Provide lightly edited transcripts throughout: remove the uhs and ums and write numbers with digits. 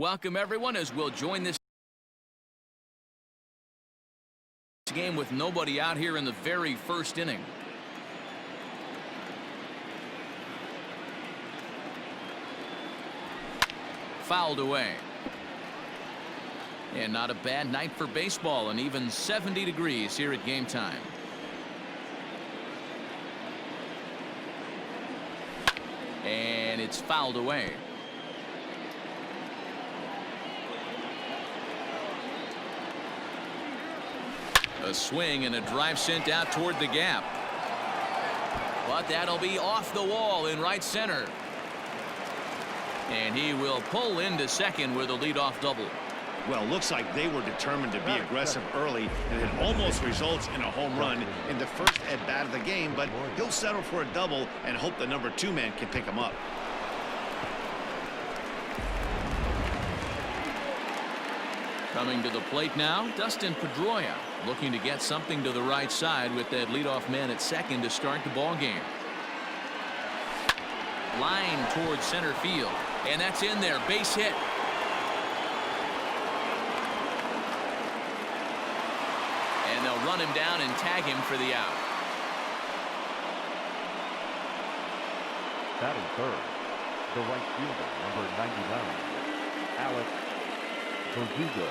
Welcome everyone as we'll join this game with nobody out here in the very first inning. Fouled away. And not a bad night for baseball, and even 70 degrees here at game time. And it's fouled away. A swing and a drive sent out toward the gap. But that'll be off the wall in right center. And he will pull into second with a leadoff double. Well, looks like they were determined to be aggressive early, and it almost results in a home run in the first at-bat of the game, but he'll settle for a double and hope the number 2 man can pick him up. Coming to the plate now, Dustin Pedroia, looking to get something to the right side with that leadoff man at second to start the ball game. Line towards center field, and that's in there, base hit. And they'll run him down and tag him for the out. Batting third, the right fielder, number 99, Alex Verdugo.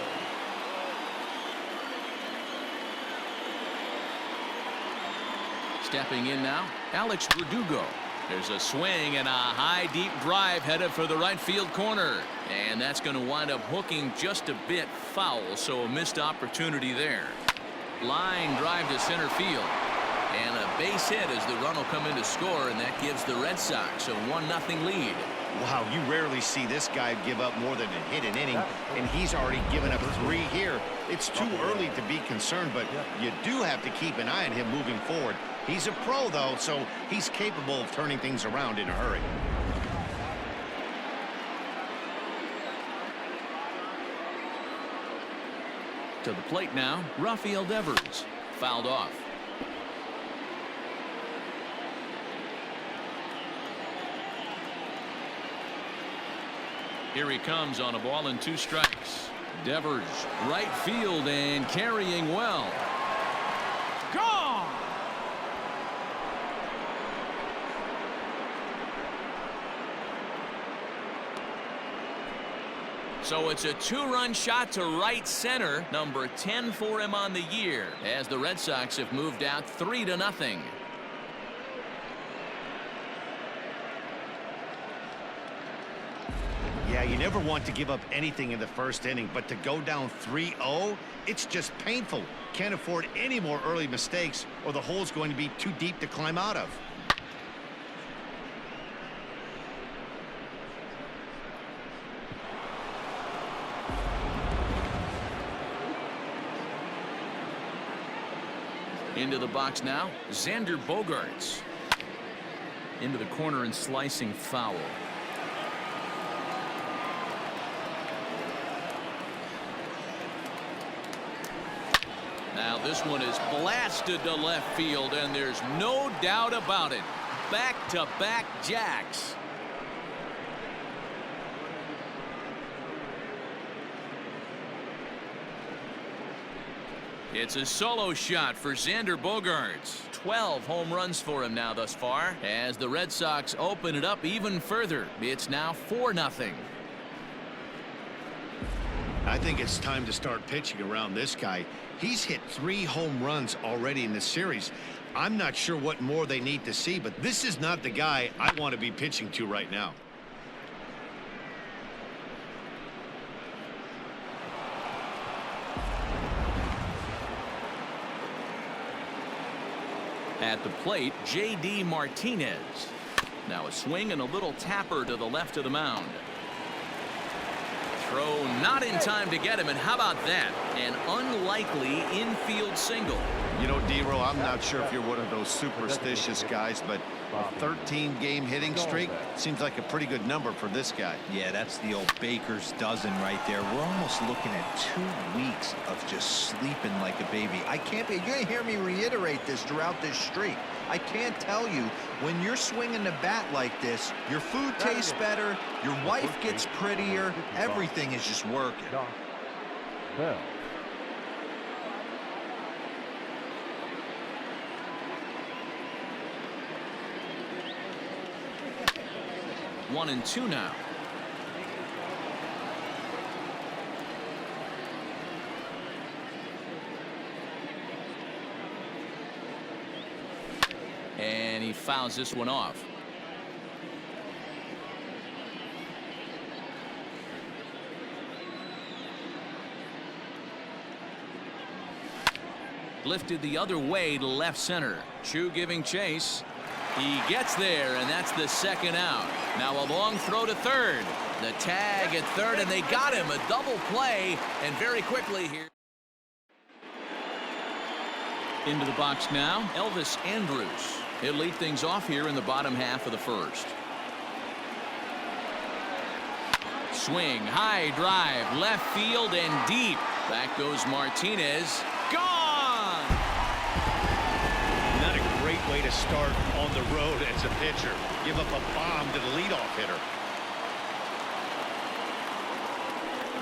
Stepping in now, Alex Verdugo. There's a swing and a high deep drive headed for the right field corner, and that's going to wind up hooking just a bit foul, so a missed opportunity there. Line drive to center field, and a base hit as the run will come in to score, and that gives the Red Sox a 1-0 lead. Wow, you rarely see this guy give up more than a hit an inning, and he's already given up 3 here. It's too early to be concerned, but you do have to keep an eye on him moving forward. He's a pro, though, so he's capable of turning things around in a hurry. To the plate now, Rafael Devers. Fouled off. Here he comes on a ball and 2 strikes. Devers, right field and carrying well. Gone! So it's a 2-run shot to right center, number 10 for him on the year, as the Red Sox have moved out 3-0. Yeah, you never want to give up anything in the first inning, but to go down 3-0, it's just painful. Can't afford any more early mistakes, or the hole's going to be too deep to climb out of. Into the box now, Xander Bogaerts. Into the corner and slicing foul. Now this one is blasted to left field, and there's no doubt about it. Back-to-back jacks. It's a solo shot for Xander Bogaerts. 12 home runs for him now thus far, as the Red Sox open it up even further. It's now 4-0. I think it's time to start pitching around this guy. He's hit 3 home runs already in this series. I'm not sure what more they need to see, but this is not the guy I want to be pitching to right now. At the plate, J.D. Martinez. Now a swing and a little tapper to the left of the mound. Throw not in time to get him, and how about that? An unlikely infield single. You know, D-Row, I'm not sure if you're one of those superstitious guys, but a 13-game hitting streak seems like a pretty good number for this guy. Yeah, that's the old baker's dozen right there. We're almost looking at 2 weeks of just sleeping like a baby. I can't be. You're going to hear me reiterate this throughout this streak. I can't tell you, when you're swinging the bat like this, your food tastes better, your wife gets prettier, everything is just working. Bell. 1-2 now. And he fouls this one off. Lifted the other way to left center. Chu giving chase. He gets there, and that's the second out. Now a long throw to third. The tag at third, and they got him. A double play, and very quickly here. Into the box now, Elvis Andrus. He'll lead things off here in the bottom half of the first. Swing, high drive, left field and deep. Back goes Martinez. Gone! Not a great way to start on the road as a pitcher. Give up a bomb to the leadoff hitter.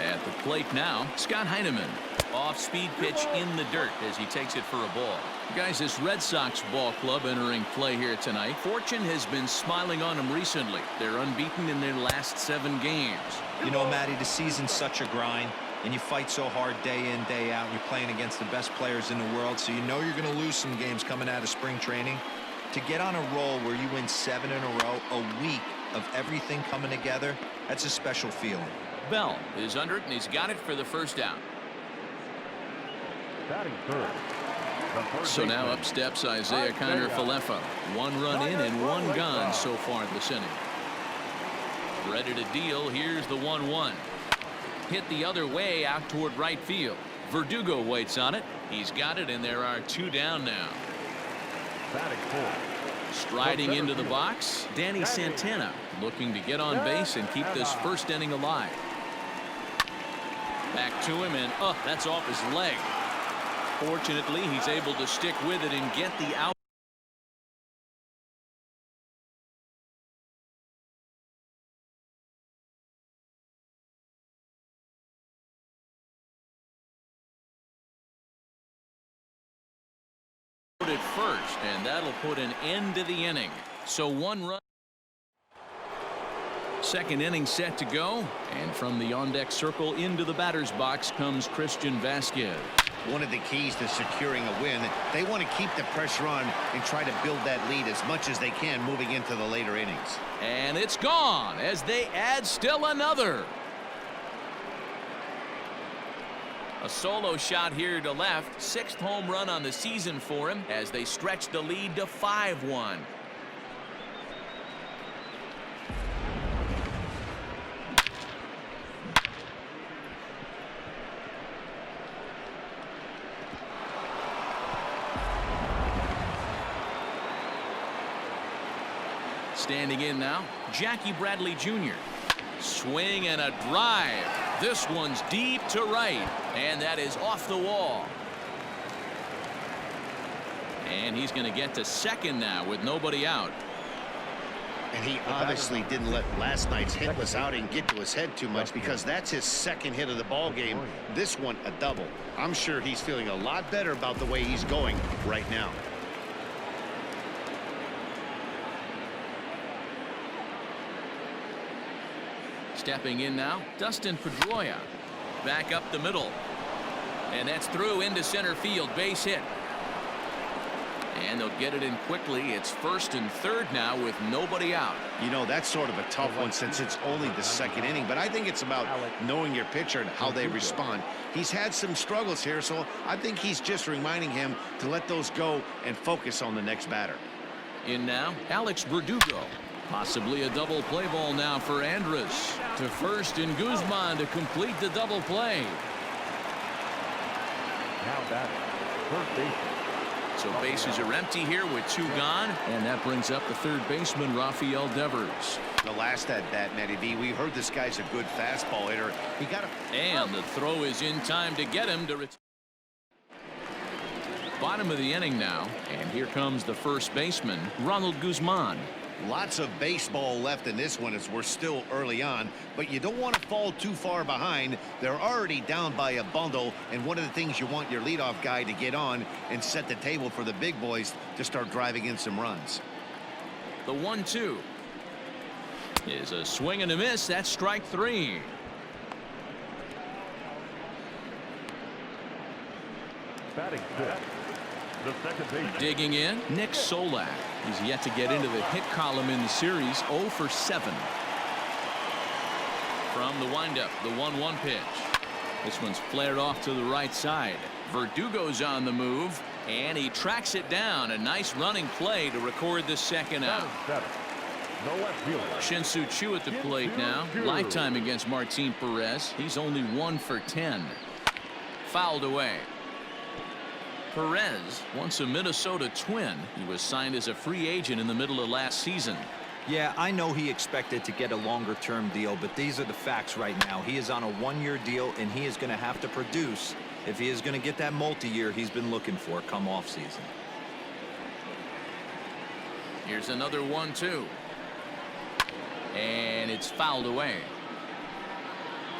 At the plate now, Scott Heineman. Off-speed pitch in the dirt as he takes it for a ball. Guys, this Red Sox ball club entering play here tonight. Fortune has been smiling on them recently. They're unbeaten in their last 7 games. You know, Matty, the season's such a grind, and you fight so hard day in, day out. You're playing against the best players in the world, so you know you're going to lose some games coming out of spring training. To get on a roll where you win 7 in a row, a week of everything coming together, that's a special feeling. Bell is under it, and he's got it for the first down. Batting third. So now up steps Isaiah Kiner-Falefa. 1 run in and 1 gone so far this inning. Ready to deal. Here's the 1-1. Hit the other way out toward right field. Verdugo waits on it. He's got it, and there are 2 down now. Batting fourth. Striding into the box, Danny Santana looking to get on base and keep this first inning alive. Back to him, and that's off his leg. Fortunately, he's able to stick with it and get the out. At first, and that'll put an end to the inning. So 1 run. Second inning set to go, and from the on-deck circle into the batter's box comes Christian Vasquez. One of the keys to securing a win, they want to keep the pressure on and try to build that lead as much as they can moving into the later innings. And it's gone as they add still another. A solo shot here to left. 6th home run on the season for him as they stretch the lead to 5-1. Standing in now, Jackie Bradley Jr. Swing and a drive. This one's deep to right, and that is off the wall. And he's going to get to second now with nobody out. And he obviously didn't let last night's hitless outing get to his head too much, because that's his 2nd hit of the ball game. This one a double. I'm sure he's feeling a lot better about the way he's going right now. Stepping in now, Dustin Pedroia. Back up the middle. And that's through into center field. Base hit. And they'll get it in quickly. It's 1st and 3rd now with nobody out. You know, that's sort of a tough one since it's only the 2nd inning, but I think it's about knowing your pitcher and how they respond. He's had some struggles here, so I think he's just reminding him to let those go and focus on the next batter. In now, Alex Verdugo. Possibly a double play ball now for Andrus. To first and Guzman to complete the double play. Now batting third baseman. So bases are empty here with 2 gone, and that brings up the 3rd baseman, Rafael Devers. The last at bat, Matty B, we heard this guy's a good fastball hitter. He got a... And the throw is in time to get him to return. Bottom of the inning now, and here comes the first baseman, Ronald Guzman. Lots of baseball left in this one as we're still early on, but you don't want to fall too far behind. They're already down by a bundle, and one of the things you want your leadoff guy to get on and set the table for the big boys to start driving in some runs. The 1-2 is a swing and a miss. That's strike 3. Batting fifth, the second baseman. Digging in, Nick Solak. He's yet to get into the hit column in the series. 0 for 7. From the windup, the 1-1 pitch. This one's flared off to the right side. Verdugo's on the move, and he tracks it down. A nice running play to record the second out. The left fielder. Shin-Soo Choo at the plate now. Lifetime against Martin Perez. He's only 1 for 10. Fouled away. Perez, once a Minnesota Twin, he was signed as a free agent in the middle of last season. Yeah, I know he expected to get a longer-term deal, but these are the facts right now. He is on a 1-year deal, and he is going to have to produce if he is going to get that multi-year he's been looking for come off-season. Here's another 1-2. And it's fouled away.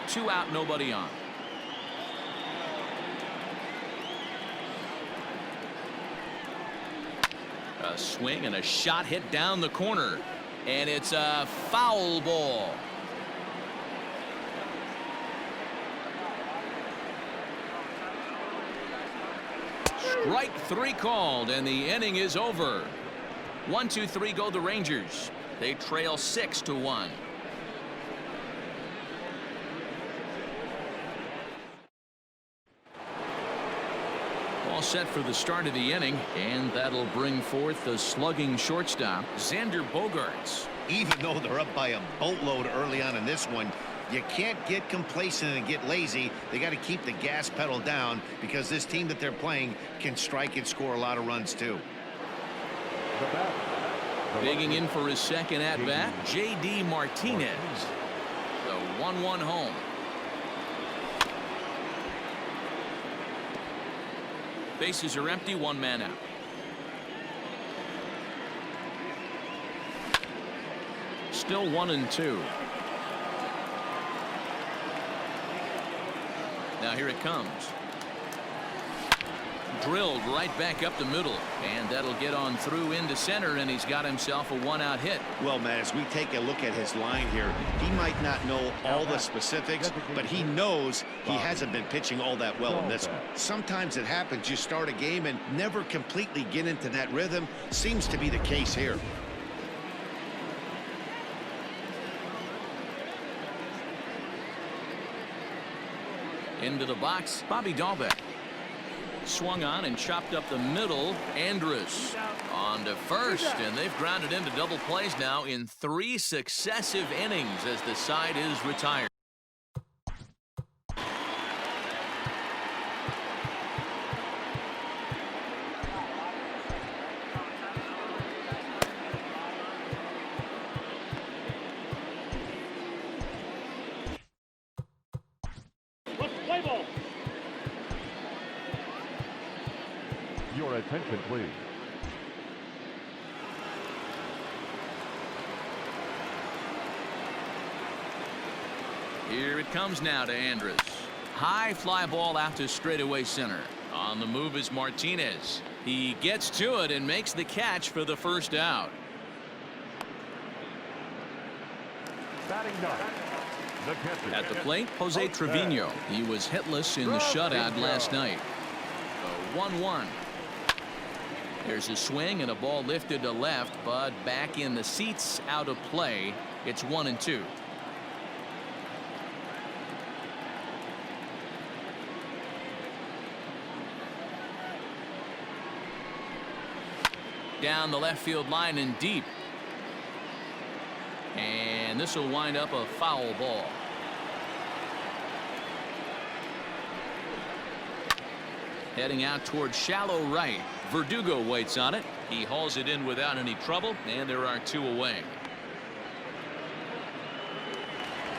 2 out, nobody on. A swing and a shot hit down the corner, and it's a foul ball. Strike 3 called, and the inning is over. 1-2-3 go the Rangers. They trail 6-1. All set for the start of the inning, and that'll bring forth the slugging shortstop, Xander Bogaerts. Even though they're up by a boatload early on in this one, you can't get complacent and get lazy. They got to keep the gas pedal down because this team that they're playing can strike and score a lot of runs too. Bigging in for his second at-bat, J.D. Martinez. The 1-1 home. Bases are empty, 1 man out. Still 1-2. Now here it comes. Drilled right back up the middle, and that'll get on through into center, and he's got himself a 1-out hit. Well, Matt, as we take a look at his line here, he might not know all the specifics, but he knows he hasn't been pitching all that well in this one. Sometimes it happens. You start a game and never completely get into that rhythm. Seems to be the case here. Into the box, Bobby Dahlbeck. Swung on and chopped up the middle. Andrus on to first, and they've grounded into double plays now in 3 successive innings as the side is retired. Your attention, please. Here it comes now to Andrus. High fly ball out to straightaway center. On the move is Martinez. He gets to it and makes the catch for the first out. Batting ninth, the catcher. At the plate, Jose Trevino. He was hitless in the shutout last night. 1-1. There's a swing and a ball lifted to left, but back in the seats, out of play. It's 1-2. Down the left field line and deep. And this will wind up a foul ball. Heading out towards shallow right. Verdugo waits on it. He hauls it in without any trouble, and there are 2 away.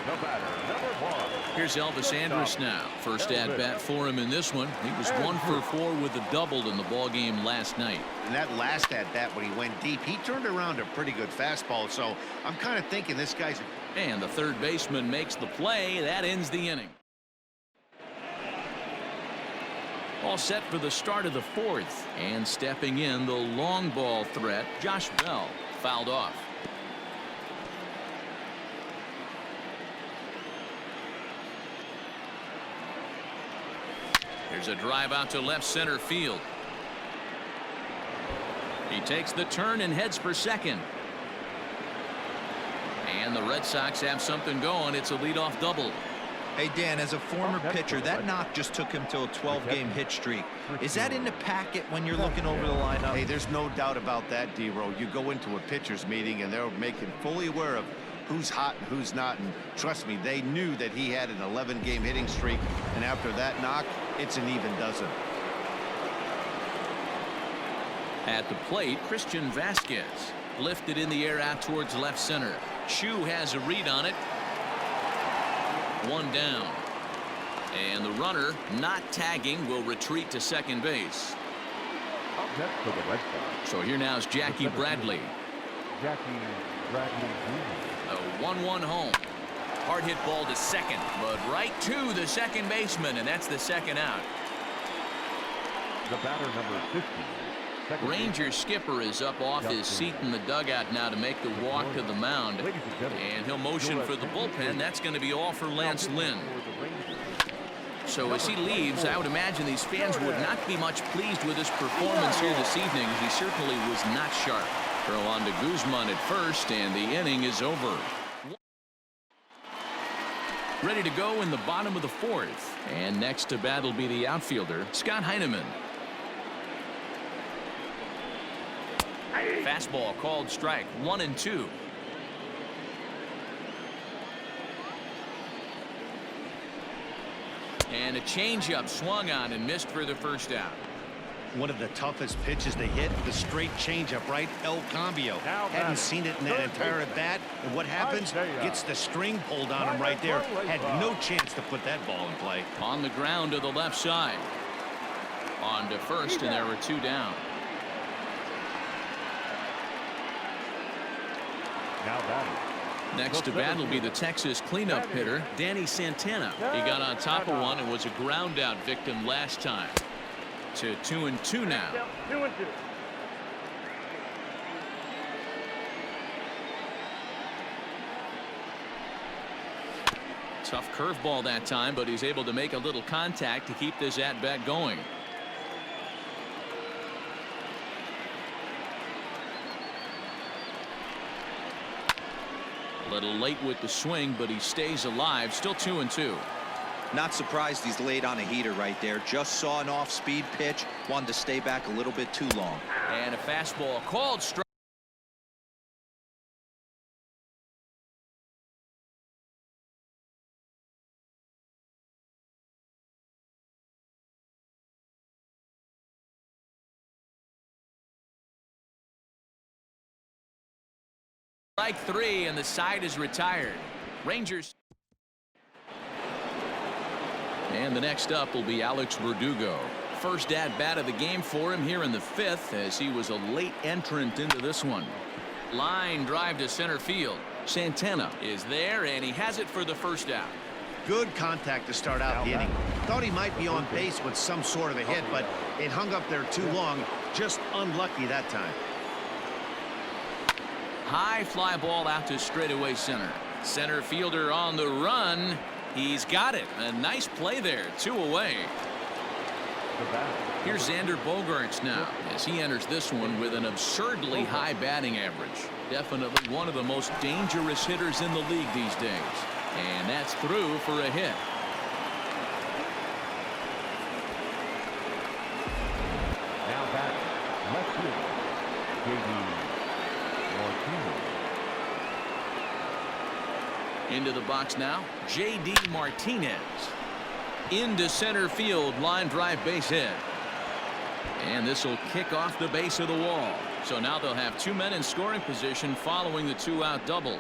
The batter, number 1. Here's Elvis Andrus now. First at bat for him in this one. He was 1 for 4 with a double in the ball game last night. And that last at bat when he went deep, he turned around a pretty good fastball. So I'm kind of thinking this guy's. And the third baseman makes the play. That ends the inning. All set for the start of the 4th. And stepping in, the long ball threat, Josh Bell, fouled off. There's a drive out to left center field. He takes the turn and heads for second. And the Red Sox have something going. It's a leadoff double. Hey, Dan, as a former pitcher, that knock just took him to a 12-game hit streak. Is that in the packet when you're looking over the lineup? Hey, there's no doubt about that, D-Row. You go into a pitcher's meeting and they're making fully aware of who's hot and who's not. And trust me, they knew that he had an 11-game hitting streak. And after that knock, it's an even dozen. At the plate, Christian Vasquez lifted in the air out towards left center. Chu has a read on it. One down. And the runner, not tagging, will retreat to second base. Up next for the Red Sox. So here now is Jackie Bradley. Jackie Bradley Jr. A 1-1 home. Hard hit ball to second, but right to the second baseman, and that's the second out. The batter, number 50. Ranger skipper is up off his seat in the dugout now to make the walk to the mound. And he'll motion for the bullpen. That's going to be all for Lance Lynn. So as he leaves, I would imagine these fans would not be much pleased with his performance here this evening. He certainly was not sharp. Throw on to Guzman at first, and the inning is over. Ready to go in the bottom of the 4th. And next to bat will be the outfielder, Scott Heineman. Fastball called strike, 1-2. And a changeup swung on and missed for the first out. One of the toughest pitches they hit, the straight changeup, right? El Cambio. Hadn't seen it in that entire at bat. And what happens? Gets the string pulled on him right there. Had no chance to put that ball in play. On the ground to the left side. On to first, and there were 2 down. Now batting. Next to bat will be the Texas cleanup hitter, Danny Santana. He got on top of one and was a ground out victim last time. To 2-2 now. 2-2. Tough curveball that time, but he's able to make a little contact to keep this at bat going. A little late with the swing, but he stays alive. Still 2-2. Not surprised he's laid on a heater right there. Just saw an off-speed pitch. Wanted to stay back a little bit too long. And a fastball called strike. Strike 3, and the side is retired. Rangers. And the next up will be Alex Verdugo. First at bat of the game for him here in the 5th, as he was a late entrant into this one. Line drive to center field. Santana is there, and he has it for the first out. Good contact to start out the inning. Thought he might be on base with some sort of a hit, but it hung up there too long. Just unlucky that time. High fly ball out to straightaway center. Center fielder on the run. He's got it. A nice play there. 2 away. Here's Xander Bogaerts now as he enters this one with an absurdly high batting average. Definitely one of the most dangerous hitters in the league these days. And that's through for a hit. Now back left field. Into the box now, J.D. Martinez. Into center field, line drive base hit. And this will kick off the base of the wall. So now they'll have 2 men in scoring position following the 2-out double.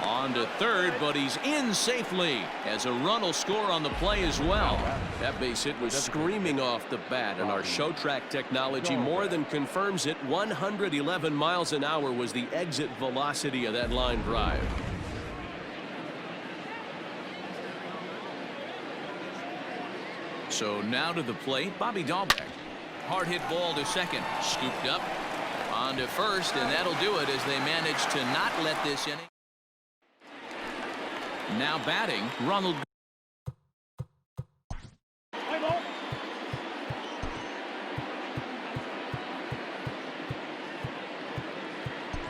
On to third, but he's in safely as a run will score on the play as well. That base hit was screaming off the bat, and our show track technology more than confirms it. 111 miles an hour was the exit velocity of that line drive. So now to the plate, Bobby Dahlbeck. Hard hit ball to second, scooped up on to first, and that'll do it as they manage to not let this inning. Now batting, Ronald.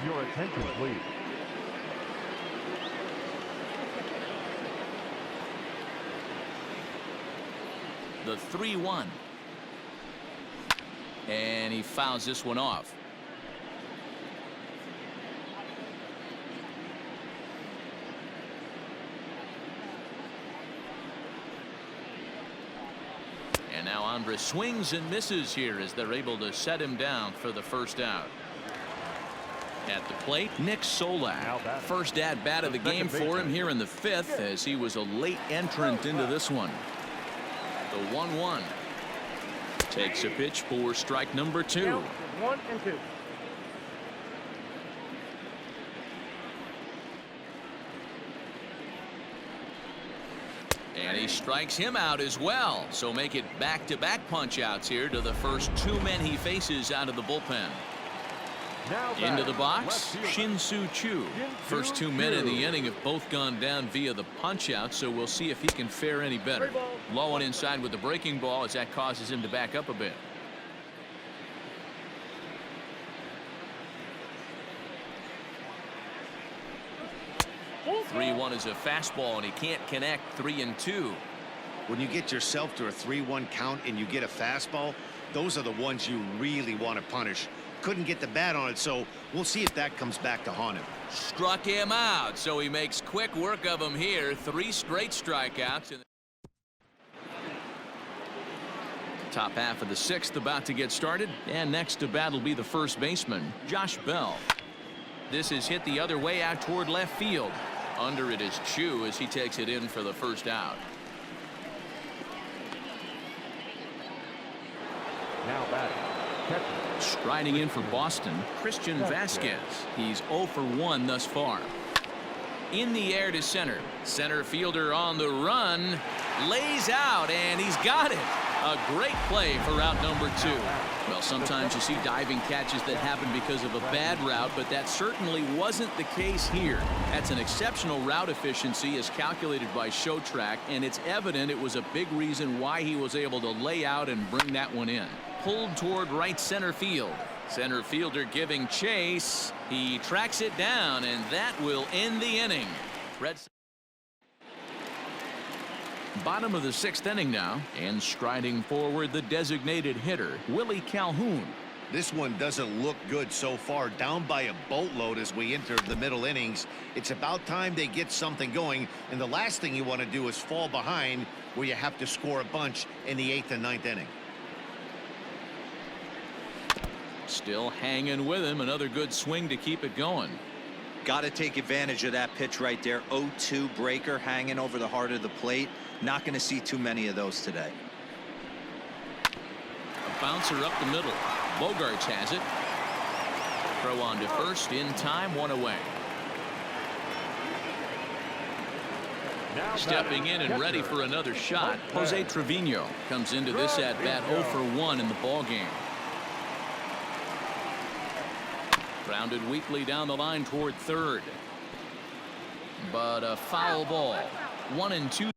Your attention, please. The 3-1. And he fouls this one off. And now Andres swings and misses here as they're able to set him down for the first out. At the plate, Nick Solak. First at bat of the game for him here in the fifth, as he was a late entrant into this one. The 1-1. Takes a pitch for strike number 2. 1 and 2. And he strikes him out as well. So make it back-to-back punch-outs here to the first 2 men he faces out of the bullpen. Into the box, Shin-Soo Choo. First 2 men in the inning have both gone down via the punch-out, so we'll see if he can fare any better. Low and inside with the breaking ball as that causes him to back up a bit. The 3-1 is a fastball, and he can't connect. 3-2. When you get yourself to a 3-1 count and you get a fastball, those are the ones you really want to punish. Couldn't get the bat on it, so we'll see if that comes back to haunt him. Struck him out, so he makes quick work of him here. 3 straight strikeouts. Top half of the 6th about to get started, and next to bat will be the first baseman, Josh Bell. This is hit the other way out toward left field. Under it is Choo as he takes it in for the first out. Now batting. Catcher. Striding in for Boston, Christian Vasquez. He's 0 for 1 thus far. In the air to center. Center fielder on the run. Lays out, and he's got it. A great play for route number 2. Well, sometimes you see diving catches that happen because of a bad route, but that certainly wasn't the case here. That's an exceptional route efficiency as calculated by Show Track, and it's evident it was a big reason why he was able to lay out and bring that one in. Pulled toward right center field. Center fielder giving chase. He tracks it down, and that will end the inning. Bottom of the 6th inning now, and striding forward the designated hitter, Willie Calhoun. This one doesn't look good so far. Down by a boatload as we enter the middle innings. It's about time they get something going, and the last thing you want to do is fall behind where you have to score a bunch in the 8th and 9th inning. Still hanging with him. Another good swing to keep it going. Got to take advantage of that pitch right there. 0-2 breaker hanging over the heart of the plate. Not going to see too many of those today. A bouncer up the middle. Bogarts has it. Throw on to first in time, 1 away. Stepping in and ready for another shot, Jose Trevino comes into this at bat 0 for 1 in the ball game. Grounded weakly down the line toward third, but a foul ball. 1-2.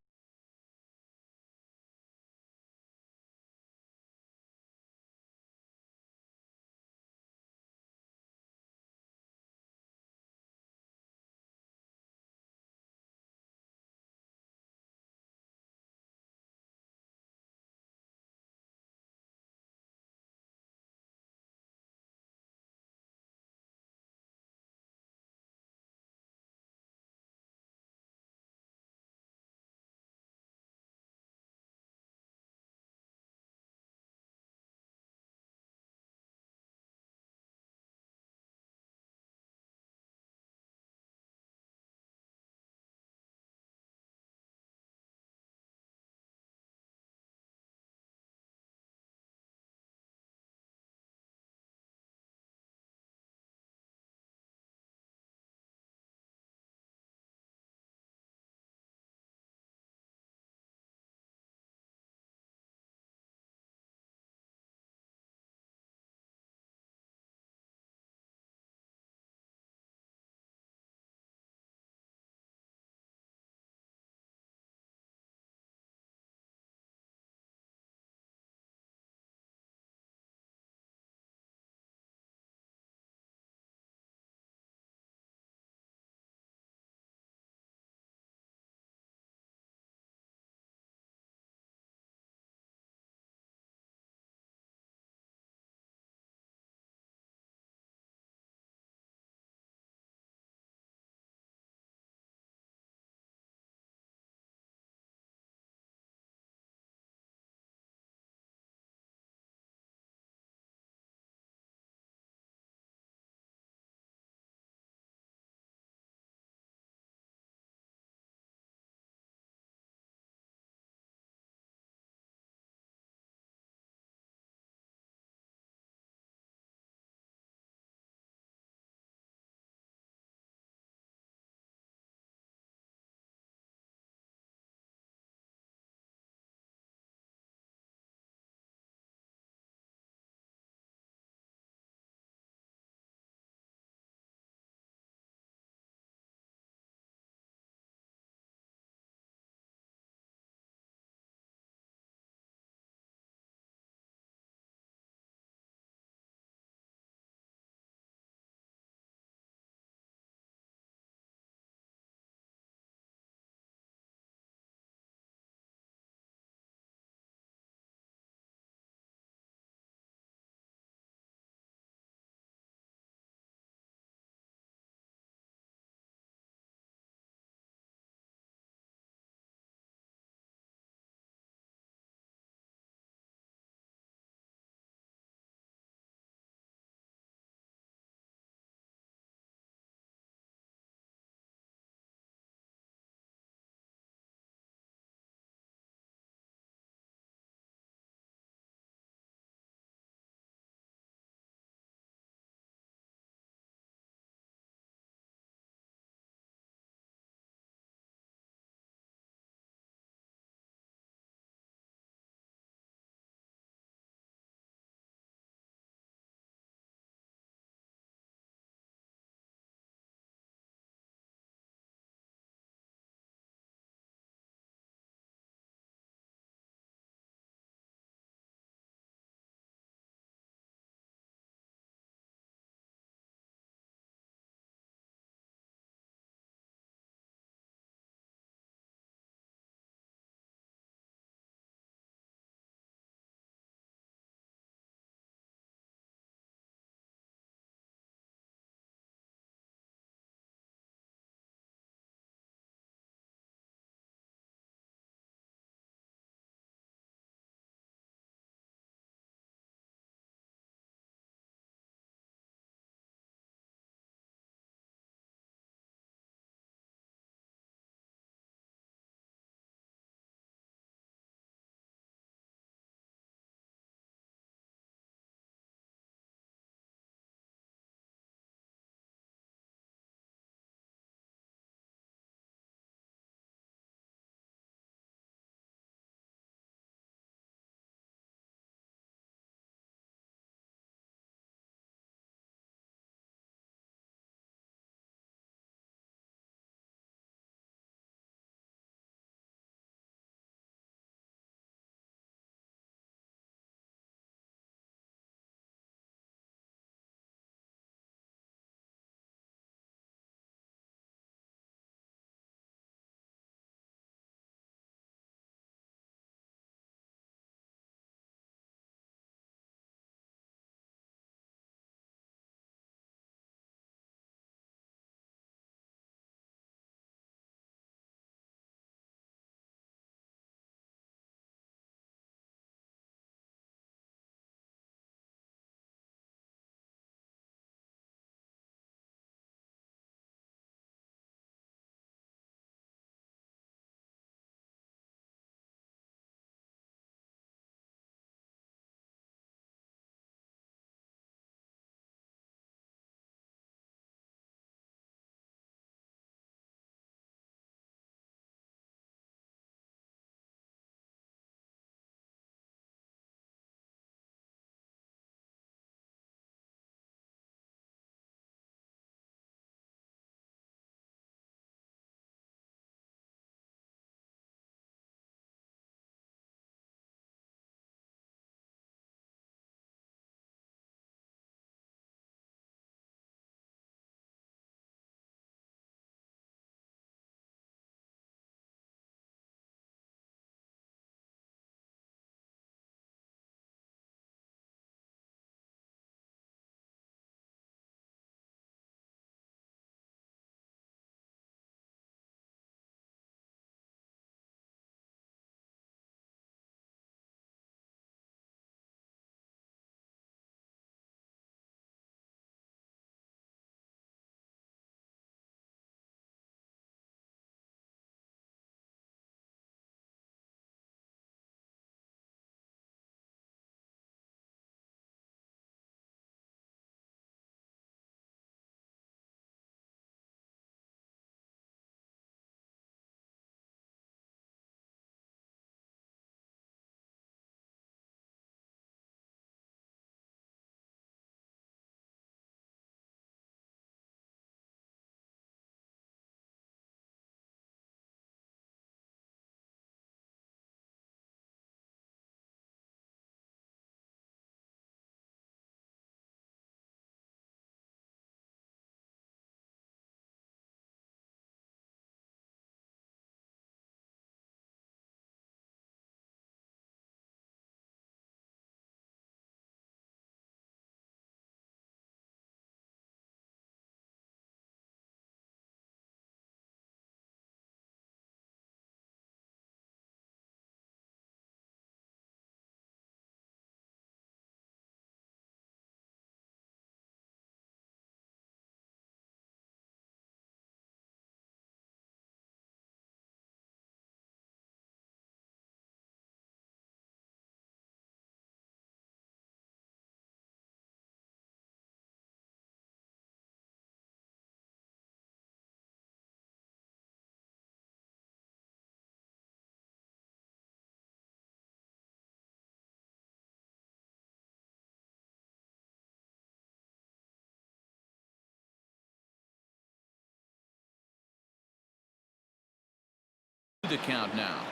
The count now.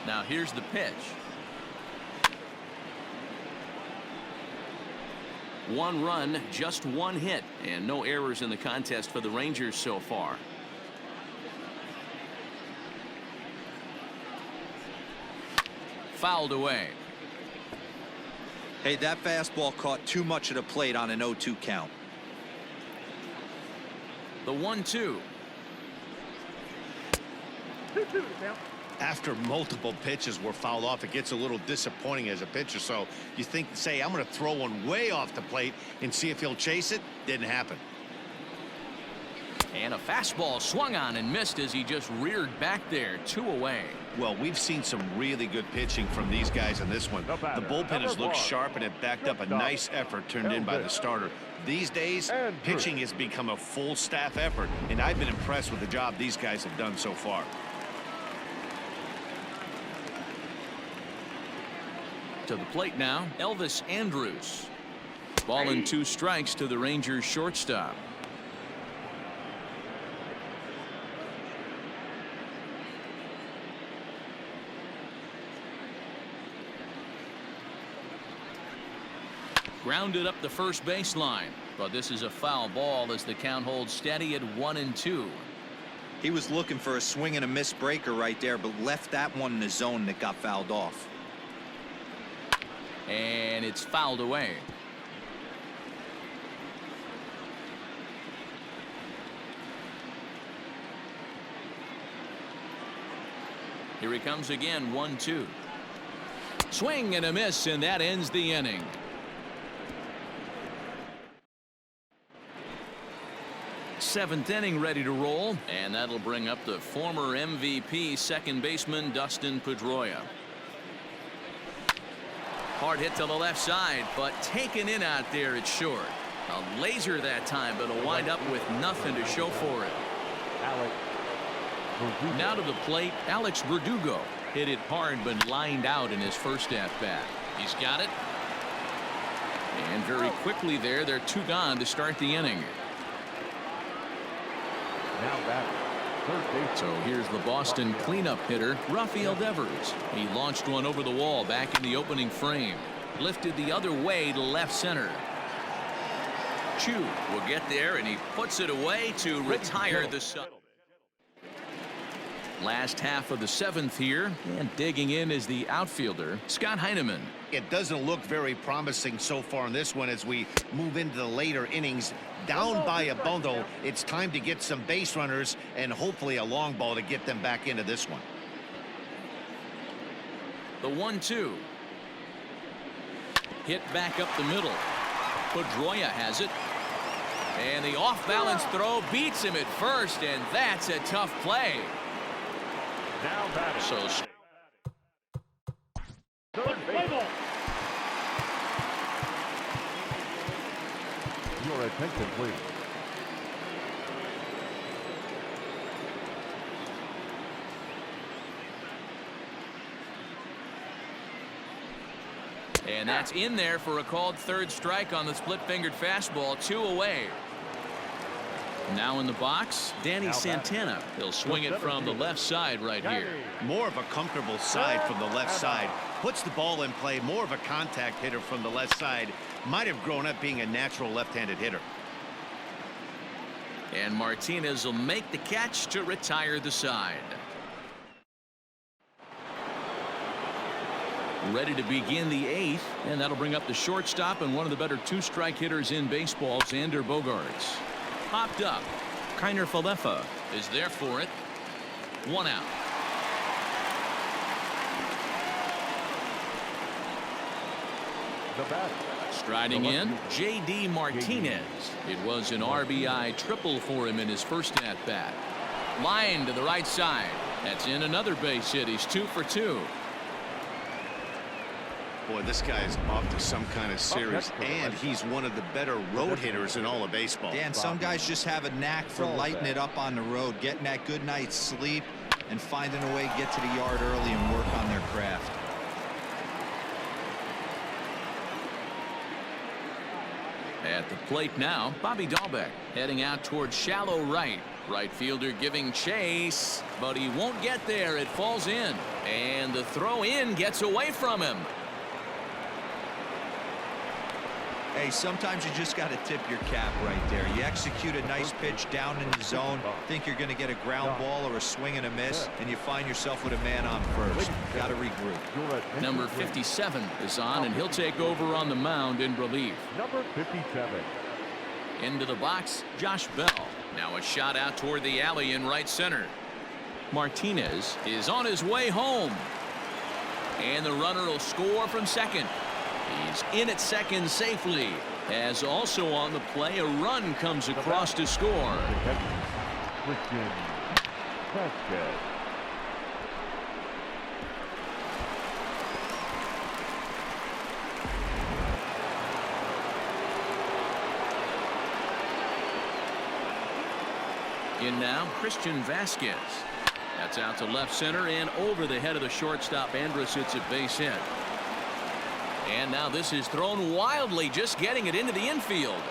Now here's the pitch. One run, just one hit, and no errors in the contest for the Rangers so far. Fouled away. Hey, that fastball caught too much of the plate on an 0-2 count. The 1-2. After multiple pitches were fouled off, it gets a little disappointing as a pitcher. So you think, say, I'm going to throw one way off the plate and see if he'll chase it. Didn't happen. And a fastball swung on and missed as he just reared back there. 2 away. Well, we've seen some really good pitching from these guys in this one. The bullpen has looked sharp, and it backed up a nice effort turned in by the starter. These days, pitching has become a full staff effort, and I've been impressed with the job these guys have done so far. To the plate now, Elvis Andrus. Ball and 2 strikes to the Rangers shortstop. Grounded up the first baseline, but this is a foul ball as the count holds steady at 1-2. He was looking for a swing and a miss breaker right there, but left that one in the zone that got fouled off. And it's fouled away. Here he comes again, 1-2. Swing and a miss, and that ends the inning. Seventh inning ready to roll, and that'll bring up the former MVP second baseman Dustin Pedroia. Hard hit to the left side, but taken in out there at short. A laser that time, but it'll wind up with nothing to show for it. Now to the plate, Alex Verdugo. Hit it hard, but lined out in his first at-bat. He's got it. And very quickly there, they're 2 gone to start the inning. So here's the Boston cleanup hitter, Rafael Devers. He launched one over the wall back in the opening frame. Lifted the other way to left center. Chu will get there, and he puts it away to retire the side. Last half of the 7th here, and digging in is the outfielder, Scott Heineman. It doesn't look very promising so far in this one as we move into the later innings. Down by a bundle, it's time to get some base runners and hopefully a long ball to get them back into this one. The 1-2. Hit back up the middle. Pedroia has it. And the off-balance throw beats him at first, and that's a tough play. So Your attention, please. and that's in there for a called third strike on the split-fingered fastball. 2 away. Now in the box, Danny Santana. He'll swing it from the left side right here. More of a comfortable side from the left side. Puts the ball in play. More of a contact hitter from the left side. Might have grown up being a natural left-handed hitter. And Martinez will make the catch to retire the side. Ready to begin the 8th, and that'll bring up the shortstop and one of the better 2-strike hitters in baseball, Xander Bogaerts. Popped up. Kiner Falefa is there for it. 1 out. The batter. Striding in, J.D. Martinez. It was an RBI triple for him in his first at-bat. Line to the right side. That's in another base hit. He's 2 for 2. Boy, this guy's off to some kind of series, and he's one of the better road hitters in all of baseball. Dan, some guys just have a knack for lighting it up on the road, getting that good night's sleep, and finding a way to get to the yard early and work on their craft. At the plate now, Bobby Dahlbeck heading out towards shallow right. Right fielder giving chase, but he won't get there. It falls in, and the throw in gets away from him. Hey, sometimes you just got to tip your cap right there. You execute a nice pitch down in the zone, think you're going to get a ground ball or a swing and a miss, and you find yourself with a man on first. Got to regroup. Number 57 is on, and he'll take over on the mound in relief. Number 57. Into the box, Josh Bell. Now a shot out toward the alley in right center. Martinez is on his way home. And the runner will score from second. He's in at second safely. As also on the play, a run comes across to score. Christian Vasquez. In now, Christian Vasquez. That's out to left center and over the head of the shortstop. Andrus hits it base hit. And now this is thrown wildly, just getting it into the infield.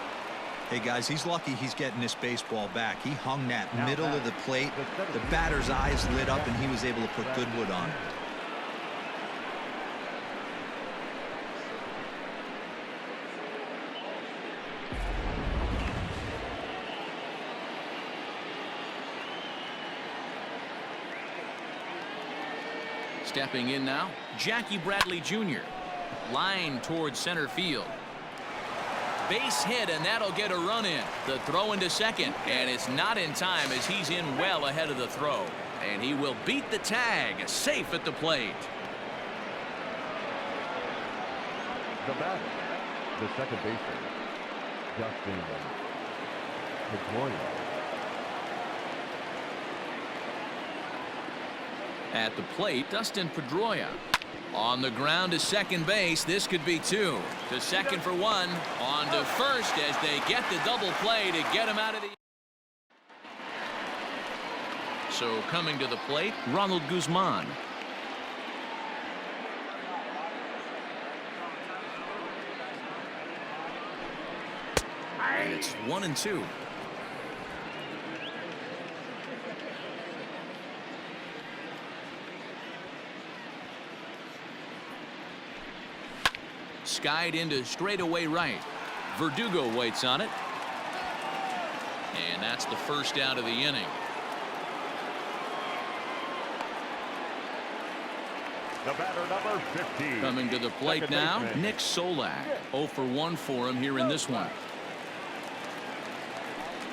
Hey, guys, he's lucky he's getting this baseball back. He hung that middle of the plate. The batter's eyes lit up, and he was able to put good wood on it. Stepping in now, Jackie Bradley Jr. Line towards center field. Base hit, and that'll get a run in. The throw into second, and it's not in time as he's in well ahead of the throw. And he will beat the tag, safe at the plate. The batter, the second baseman, Justin Pedroia. At the plate, Dustin Pedroia. On the ground to second base. This could be two. To second for one. On to first as they get the double play to get him out of the... So coming to the plate, Ronald Guzman. And it's 1-2. Skied into straightaway right. Verdugo waits on it. And that's the first out of the inning. The batter, number 50. Coming to the plate now, Nick Solak. 0 for 1 for him here in this one.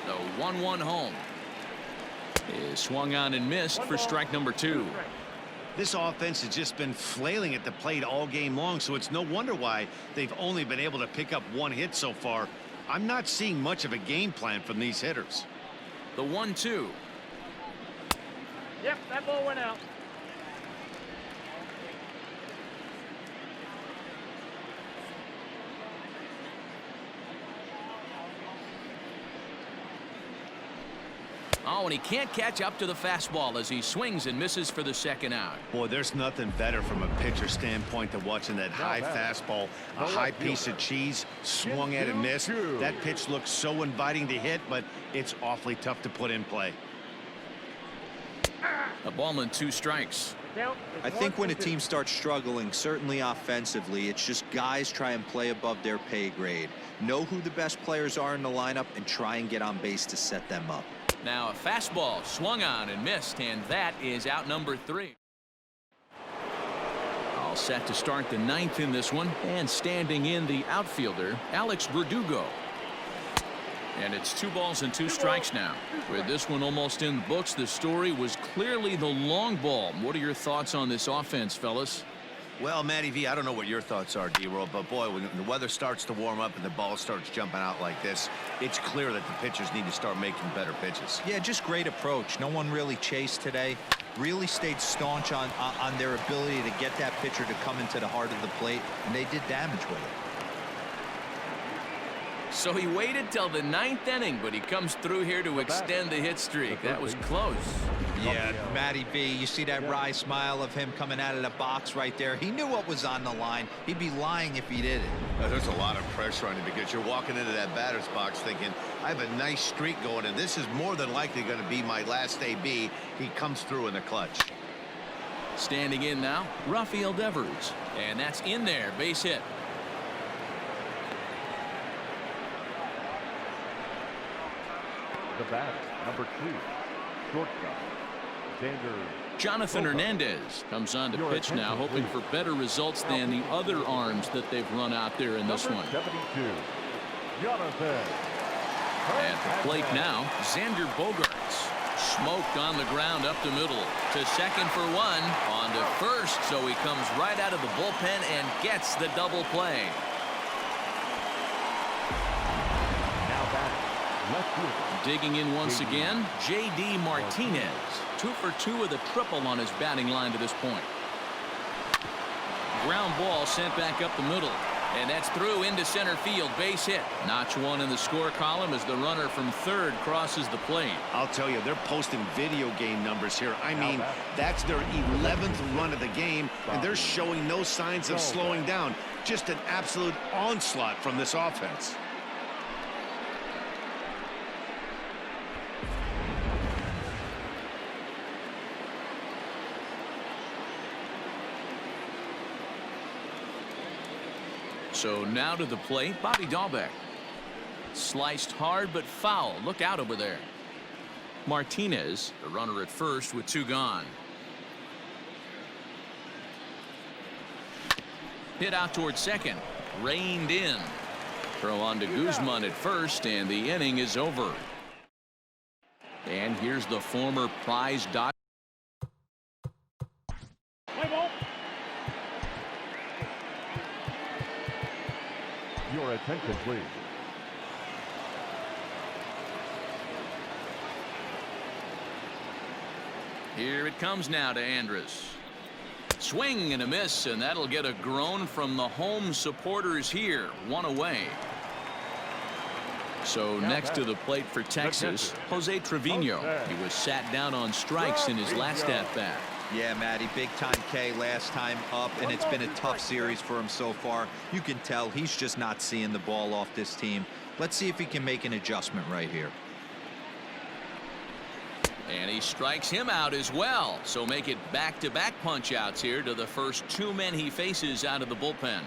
The 1-1 home is swung on and missed for strike number 2. This offense has just been flailing at the plate all game long, so it's no wonder why they've only been able to pick up one hit so far. I'm not seeing much of a game plan from these hitters. The 1-2. Yep, that ball went out. Oh, and he can't catch up to the fastball as he swings and misses for the second out. Boy, there's nothing better from a pitcher standpoint than watching that high fastball, a high piece of cheese, swung at and missed. That pitch looks so inviting to hit, but it's awfully tough to put in play. A ball and 2 strikes. I think when a team starts struggling, certainly offensively, it's just guys try and play above their pay grade. Know who the best players are in the lineup and try and get on base to set them up. Now a fastball swung on and missed, and that is out number 3. All set to start the 9th in this one, and standing in the outfielder, Alex Verdugo. And it's 2 balls and 2 strikes now. With this one almost in the books, the story was clearly the long ball. What are your thoughts on this offense, fellas? Well, Matty V, I don't know what your thoughts are, D-Roll, but boy, when the weather starts to warm up and the ball starts jumping out like this, it's clear that the pitchers need to start making better pitches. Yeah, just great approach. No one really chased today. Really stayed staunch on their ability to get that pitcher to come into the heart of the plate, and they did damage with it. So he waited till the 9th inning, but he comes through here to extend the hit streak. That was close. Yeah, Matty B, you see that wry smile of him coming out of the box right there. He knew what was on the line. He'd be lying if he didn't. There's a lot of pressure on you because you're walking into that batter's box thinking, I have a nice streak going, and this is more than likely going to be my last AB. He comes through in the clutch. Standing in now, Rafael Devers. And that's in there, base hit. The batter, number 2, shortstop, Xander. Jonathan Hernandez comes on to pitch now, hoping for better results than the other arms that they've run out there in this one. 72, Jonathan. At the plate now, Xander Bogaerts. Smoked on the ground up the middle. To second for one. On to first, so he comes right out of the bullpen and gets the double play. Now batting, left fielder. Digging in once again, J.D. Martinez. 2 for 2 with a triple on his batting line to this point. Ground ball sent back up the middle. And that's through into center field, base hit. Notch 1 in the score column as the runner from third crosses the plate. I'll tell you, they're posting video game numbers here. I mean, that's their 11th run of the game, and they're showing no signs of slowing down. Just an absolute onslaught from this offense. So now to the plate, Bobby Dahlbeck. Sliced hard but foul. Look out over there. Martinez, the runner at first with 2 gone. Hit out towards second. Reined in. Throw on to Guzman at first, and the inning is over. And here's the former prize Dodger. Your attention, please. Here it comes now to Andrus. Swing and a miss, and that'll get a groan from the home supporters here. 1 away. So next to the plate for Texas, Jose Trevino. He was sat down on strikes in his last at-bat. Yeah, Matty, big time K last time up, and it's been a tough series for him so far. You can tell he's just not seeing the ball off this team. Let's see if he can make an adjustment right here. And he strikes him out as well. So make it back-to-back punch-outs here to the first 2 men he faces out of the bullpen.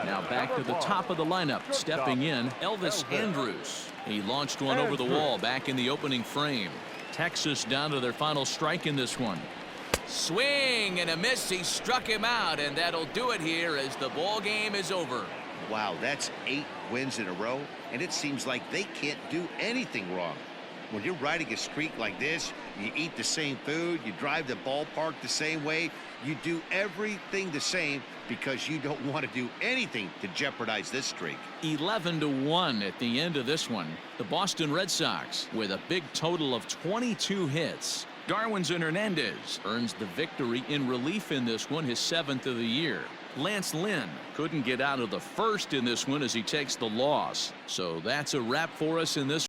Now back to the top of the lineup. Stepping in, Elvis Andrus. He launched one over the wall back in the opening frame. Texas down to their final strike in this one. Swing and a miss. He struck him out, and that'll do it here as the ball game is over. Wow, that's 8 wins in a row, and it seems like they can't do anything wrong. When you're riding a streak like this, you eat the same food, you drive the ballpark the same way, you do everything the same because you don't want to do anything to jeopardize this streak. 11-1 at the end of this one. The Boston Red Sox with a big total of 22 hits. Darwinzon Hernandez earns the victory in relief in this one, his 7th of the year. Lance Lynn couldn't get out of the first in this one as he takes the loss. So that's a wrap for us in this